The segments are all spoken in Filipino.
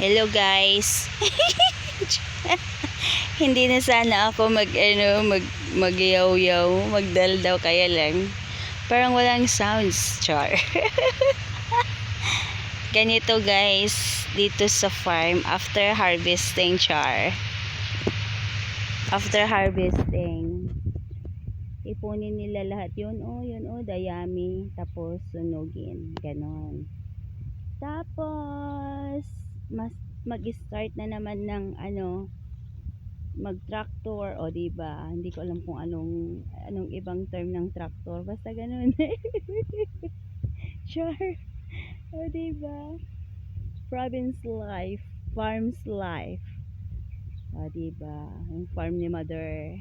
Hello guys. Hindi na sana ako magyaw-yaw, magdaldaw kaya lang. Parang walang sounds, char. Ganito guys, dito sa farm after harvesting, char. After harvesting, ipunin nila lahat yun dayami, tapos sunugin, ganon. Tapos mag-start na naman ng mag-tractor, o diba? Hindi ko alam kung anong ibang term ng tractor, basta ganun. Sure. O diba? Province life, farm's life. O diba? Yung farm ni mother,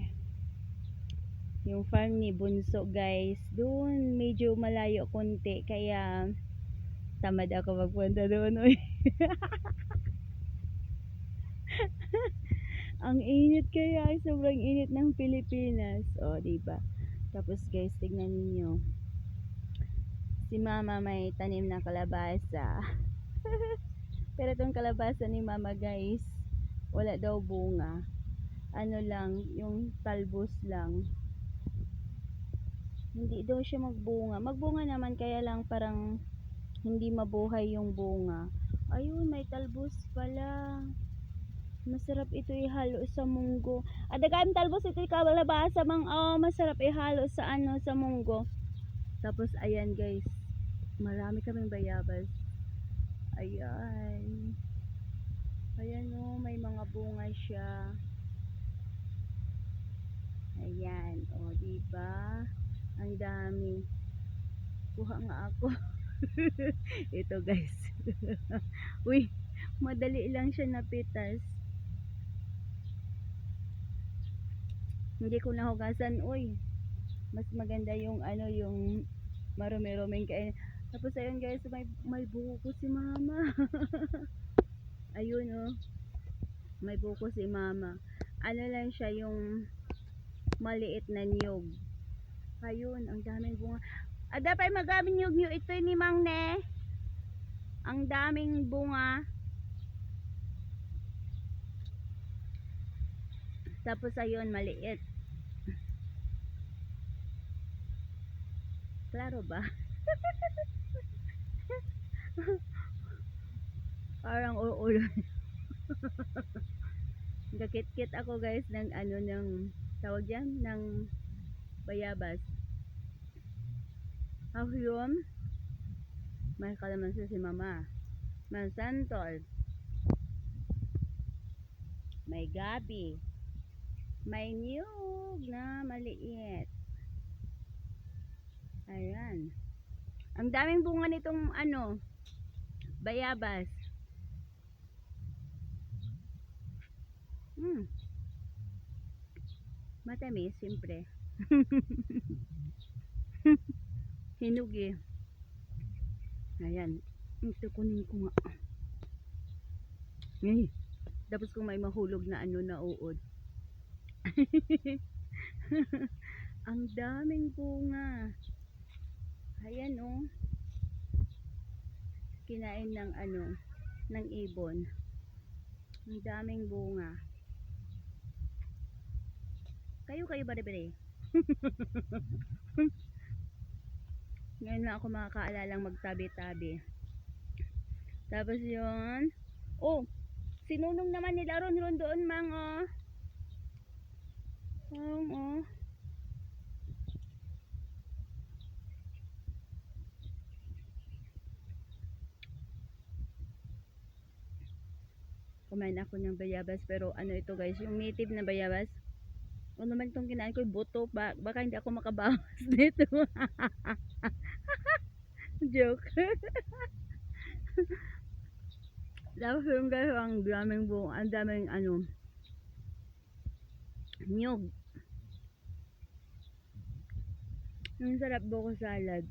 yung farm ni bunso guys, doon medyo malayo konti, kaya tamad ako magpunta doon. Ang init kaya, sobrang init ng Pilipinas. O, diba? Tapos guys, tignan niyo. Si mama may tanim na kalabasa. Pero itong kalabasa ni mama guys, wala daw bunga. Ano lang, yung talbos lang. Hindi daw siya magbunga. Magbunga naman, kaya lang parang hindi mabuhay yung bunga. Ayun, may talbos pala. Masarap ito ihalo sa munggo. Adagan talbos ito kalabasa mang masarap ihalo sa sa munggo. Tapos ayan guys, marami kaming bayabas. Ayan. Ayan may mga bunga siya. Ayan, diba? Ang dami. Kuha nga ako. Ito guys. Uy, madali lang siya napitas. Hindi ko nahugasan, mas maganda yung yung marumi-ruming kain. Tapos ayun guys, may buko si mama. Ayun may buko si mama. Ano lang siya, yung maliit na niyog. Ayun, ang daming bunga. Ada pa magamit niyog ito ni Mang Ne. Ang daming bunga. Tapos ayun, maliit. Klaro ba? Parang uulo. Gakit-kit ako guys ng ng tawag yan, ng bayabas. Yun, may kalamansi si mama. May santol. May gabi. May niyog na maliit. Ayan. Ang daming bunga nitong bayabas. Matamis, siyempre. Hinog eh. Ayan. Ito kunin ko nga. Tapos kung may mahulog na na uod. Ang daming bunga. Ayan kinain ng ng ibon. Ang daming bunga. Kayo bari-bari. Ngayon lang ako makakaalalang magtabi-tabi. Tapos yun, sinunong naman nila ron doon mga kumain ako ng bayabas, pero ito guys, yung native na bayabas. Naman itong kinain ko, buto, baka hindi ako makabawas dito. Joke. Tapos yung guys, ang daming buong, ang daming niyog. Ang sarap, buko salad.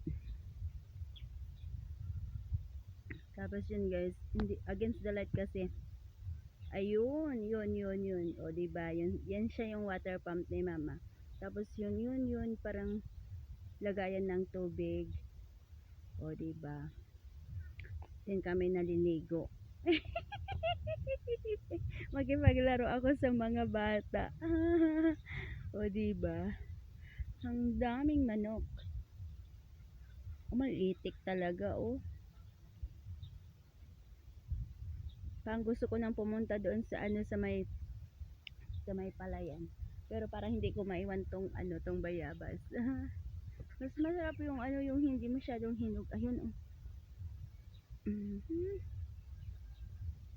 Tapos yun guys, hindi, against the light kasi. Ayun, yun. O diba, yan siya yung water pump ni mama. Tapos yun, parang lagayan ng tubig. O diba, din kami naliligo. Makipaglaro ako sa mga bata. O diba? Ang daming manok. Malitik talaga oh. Parang gusto ko nang pumunta doon sa ano sa may palayan. Pero parang hindi ko maiwan tong ano tong bayabas. Mas masarap yung ano yung hindi masyadong hinog. Ayun oh. Mhm.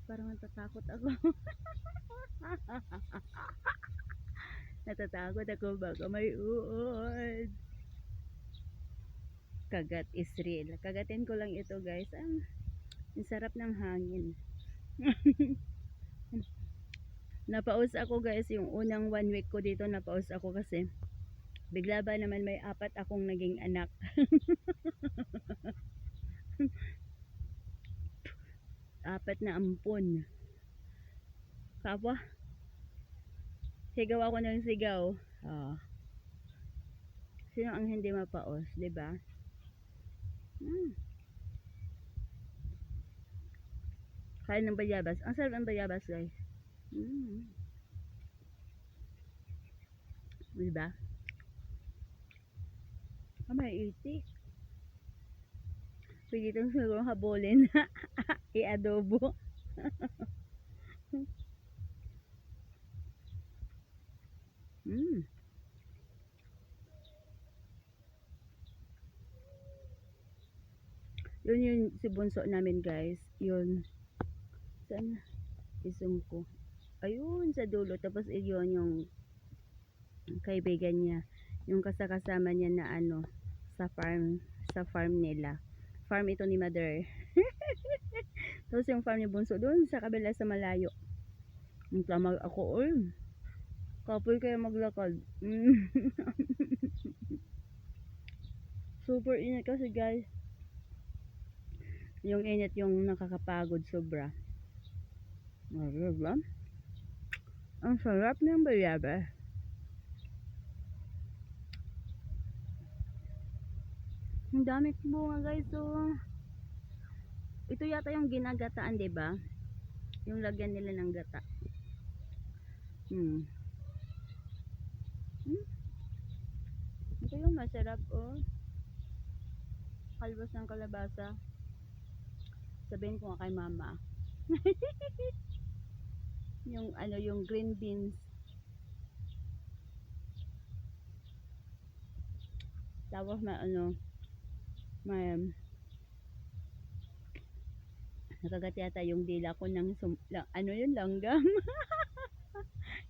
Parang natatakot ako. Natatakot ako baka may uod. Kagat is real. Kagatin ko lang ito guys. Ang sarap ng hangin. Napaus ako guys yung unang 1 week ko dito. Napaus ako kasi bigla ba naman may 4 akong naging anak. Apat na ampon. Kapwa, sigaw ako ng sigaw. Oh. Sino ang hindi mapaos, 'di ba? Kain ng bayabas. Ang sarap ng bayabas, guys. Mm. 'Di ba? May itik. Pwede itong siguro habulin. I-adobo. Mm. Yun yung si bunso namin guys. Yun. Saan? Isum ko. Ayun sa dulo. Tapos yun yung kaibigan niya. Yung kasama niya na ano. Sa farm. Sa farm nila. Farm ito ni mother. Tapos yung farm ni bunso doon sa kabila sa malayo. Ang tamag ako. Oy. Kapoy kaya maglakad. Super init kasi guys. Yung init yung nakakapagod sobra. Diba? Ang sarap ng bayabas. Ang dami bunga guys. So, ito yata yung ginagataan, diba? Yung lagyan nila ng gata. Ito yung masarap oh. Kalbas ng kalabasa. Sabihin ko nga kay mama. Yung ano yung green beans. Tapos may ano may nakagat yata yung dila ko ng ano yun langgam.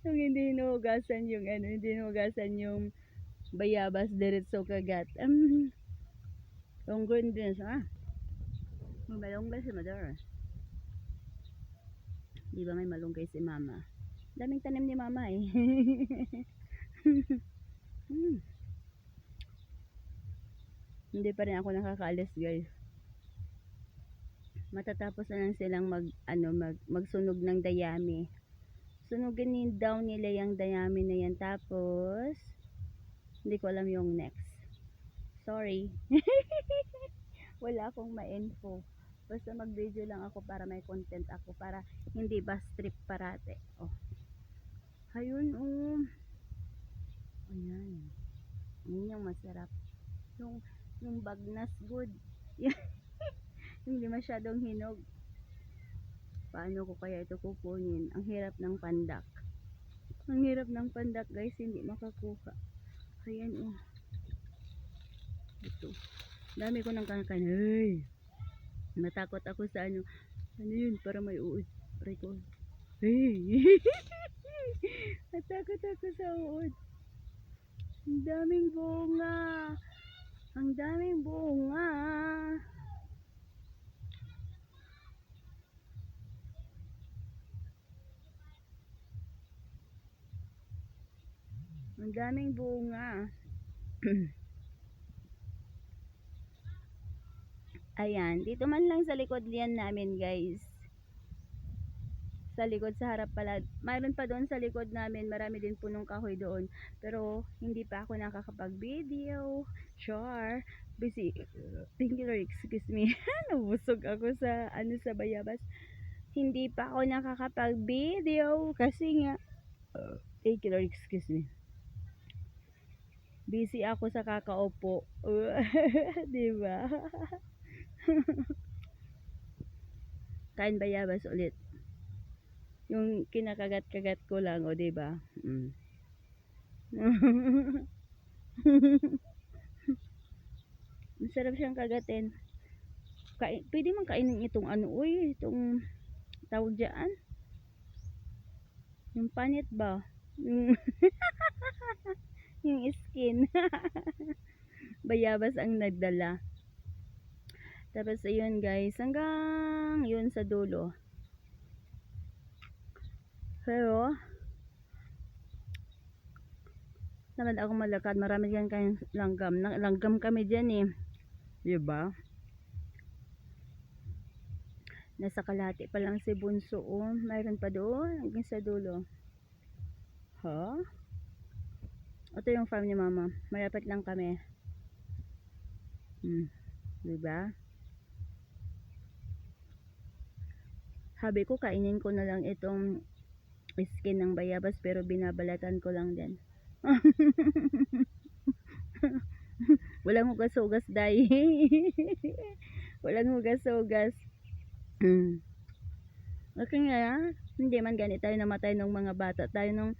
Yung hindi hinugasan yung ano, hindi hinugasan yung bayabas diretso kagat. Yung green beans may malunggay si mother. Di ba may malunggay si mama? Daming tanim ni mama eh. Hindi pa rin ako nakakaalis guys. Matatapos na lang silang magsunog ng dayami. Sunugin daw nila yung dayami na yan. Tapos hindi ko alam yung next. Sorry. Wala akong ma-info. Basta mag-video lang ako para may content ako. Para hindi ba strip parate. Oh. Ayun oh. Ayan. Yun yung masarap. Yung bagnas good. Hindi masyadong hinog. Paano ko kaya ito kukunin? Ang hirap ng pandak. Ang hirap ng pandak guys. Hindi makakuha. Ayan oh. Ito. Dami ko ng kakain. Hey! Natakot ako sa ano. Ano yun? Para may uod. Record. Hey! Natakot ako sa uod. Ang daming bunga. Ang daming bunga. Ang daming bunga. Ayan, dito man lang sa likod liyan namin guys. Sa likod, sa harap pala. Mayroon pa doon sa likod namin. Marami din punong kahoy doon. Pero hindi pa ako nakakapag-video. Sure. Busy. Thank you Lord. Excuse me. Nabusog ako sa ano sa bayabas. hindi pa ako nakakapag-video kasi nga excuse me. Busy ako sa kakaupo. 'Di ba? Kain bayabas ulit. Yung kinakagat-kagat ko lang, o 'di ba? Masarap siyang kagatin. Pwede man kainin itong ano, uy, itong tawag diyan. Yung panit ba? Yung, yung skin. Bayabas ang nagdala. Tapos ayun guys, hanggang yun sa dulo. Pero naman ako malakad, marami diyan kayong langgam. Langgam kami diyan eh. 'Di ba? Nasa kalahati pa lang si Bunso, oh. Mayroon pa doon hanggang sa dulo. Ha? Ito yung farm ni Mama. Malapit lang kami. 'Di ba? Sabi ko kainin ko na lang itong skin ng bayabas pero binabalatan ko lang din. Walang hugas-hugas dahil walang hugas-hugas. Okay nga, hindi man ganit tayo namatay ng mga bata tayo nung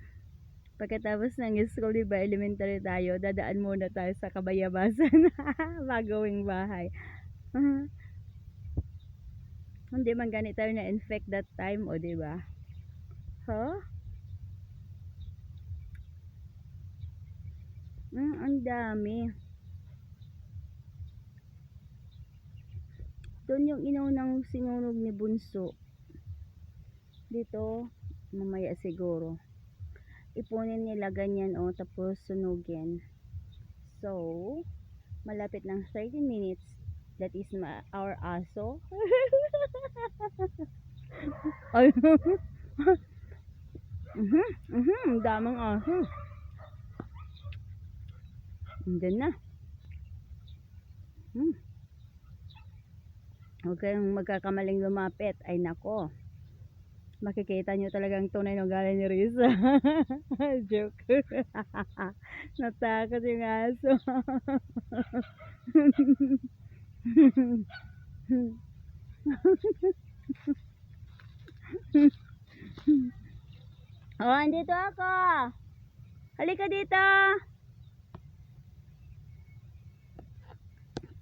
pagkatapos ng school, diba, elementary tayo, dadaan muna tayo sa kabayabasan bagawing bahay. Hindi man ganit tayo na infect that time, o diba? Huh? Ang dami. Doon yung inaunang sinunog ni Bunso. Dito, mamaya siguro. Ipunin nila ganyan, oh, tapos sunugin. So, malapit ng 30 minutes. That is our aso. Ay, damang aso. Andyan na. Huwag kayong magkakamaling lumapit. Ay nako. Makikita nyo talagang tunay ng galing ni Risa. Joke. Natakot yung aso. Oh, andito ako. Halika dito.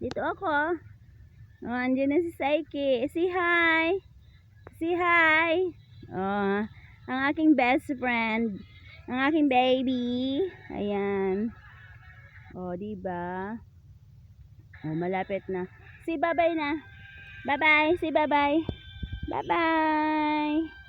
Dito ako. Oh, andyan na si Saiki. Say hi. Say hi. Oh, ang aking best friend. Ang aking baby. Ayan. Oh, diba? Oh, malapit na. Say bye-bye na. Bye-bye. Say bye-bye. Bye-bye.